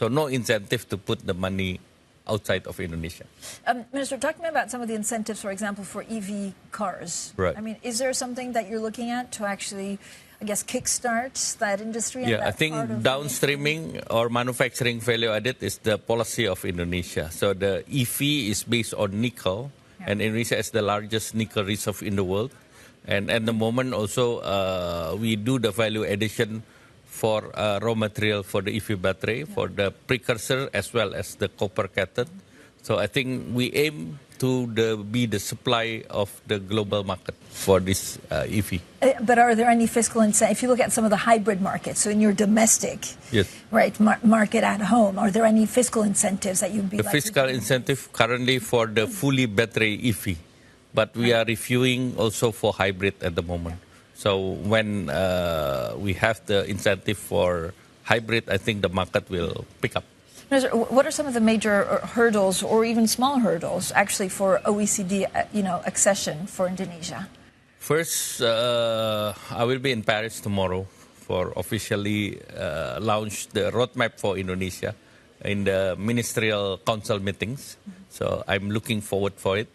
So no incentive to put the money outside of Indonesia. Minister, talk to me about some of the incentives, for example, for EV cars. Right. I mean, is there something that you're looking at to actually, I guess, kickstart that industry? Yeah, I think downstreaming or manufacturing value added is the policy of Indonesia. So the EV is based on nickel, and Indonesia is the largest nickel reserve in the world. And at the moment also, we do the value addition for raw material for the EV battery, for the precursor as well as the copper cathode. So I think we aim to be the supply of the global market for this EV. But are there any fiscal incentives? If you look at some of the hybrid markets, so in your domestic market at home, are there any fiscal incentives that you'd be The fiscal incentive currently for the fully battery EV, but we are reviewing also for hybrid at the moment. So when we have the incentive for hybrid, I think the market will pick up. What are some of the major hurdles, or even small hurdles, actually for OECD, accession for Indonesia? First, I will be in Paris tomorrow for officially launch the roadmap for Indonesia in the ministerial council meetings. So I'm looking forward for it.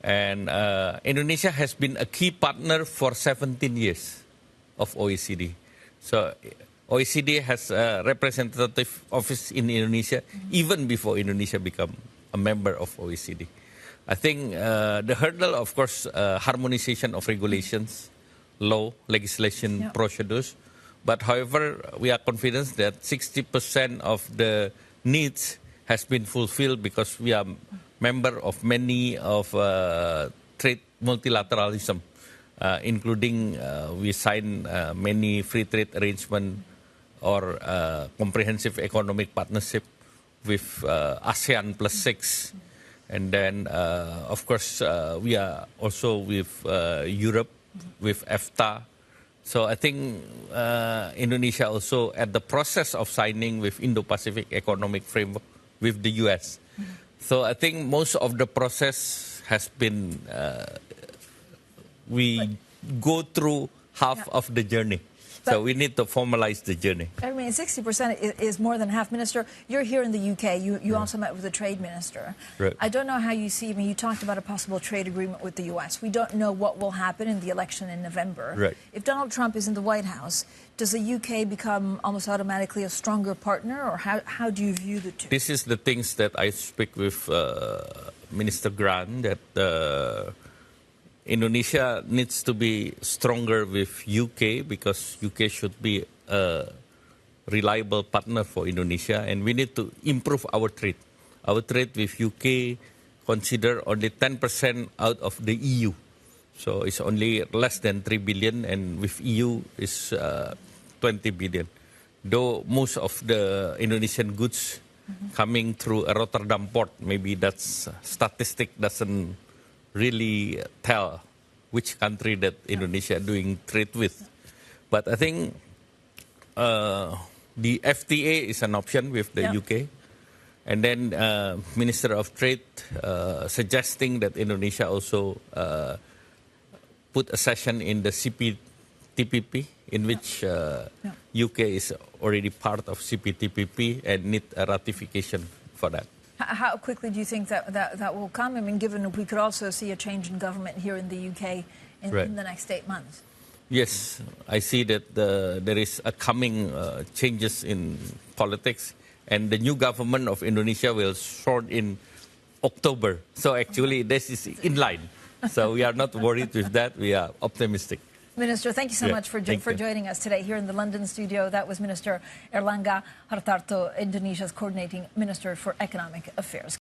And Indonesia has been a key partner for 17 years of OECD. So OECD has a representative office in Indonesia even before Indonesia became a member of OECD. I think the hurdle, of course, harmonization of regulations, law, legislation, procedures. But however, we are confident that 60% of the needs has been fulfilled because we are member of many of trade multilateralism, including we sign many free trade arrangement or comprehensive economic partnership with ASEAN plus 6. And then, of course, we are also with Europe, with EFTA. So I think Indonesia also at the process of signing with Indo-Pacific Economic Framework with the US. So I think most of the process has been, we go through half of the journey. So we need to formalize the journey. I mean, 60% is more than half. Minister, you're here in the UK. You also met with the trade minister. Right. I don't know how you see, you talked about a possible trade agreement with the US. We don't know what will happen in the election in November. Right. If Donald Trump is in the White House, does the UK become almost automatically a stronger partner, or how do you view the two? This is the things that I speak with Minister Grant, that Indonesia needs to be stronger with UK because UK should be a reliable partner for Indonesia, and we need to improve our trade. Our trade with UK consider only 10% out of the EU. So it's only less than 3 billion, and with EU is 20 billion. Though most of the Indonesian goods coming through a Rotterdam port, maybe that's statistic doesn't really tell which country that Indonesia doing trade with. But I think the FTA is an option with the UK. And then Minister of Trade suggesting that Indonesia also put a session in the CPTPP, in which UK is already part of CPTPP and need a ratification for that. How quickly do you think that will come? I mean, given we could also see a change in government here in the UK in the next 8 months. Yes, I see that there is a coming changes in politics, and the new government of Indonesia will start in October. So actually, this is in line. So we are not worried with that. We are optimistic. Minister, thank you so much for joining us today here in the London studio. That was Minister Airlangga Hartarto, Indonesia's coordinating Minister for Economic Affairs.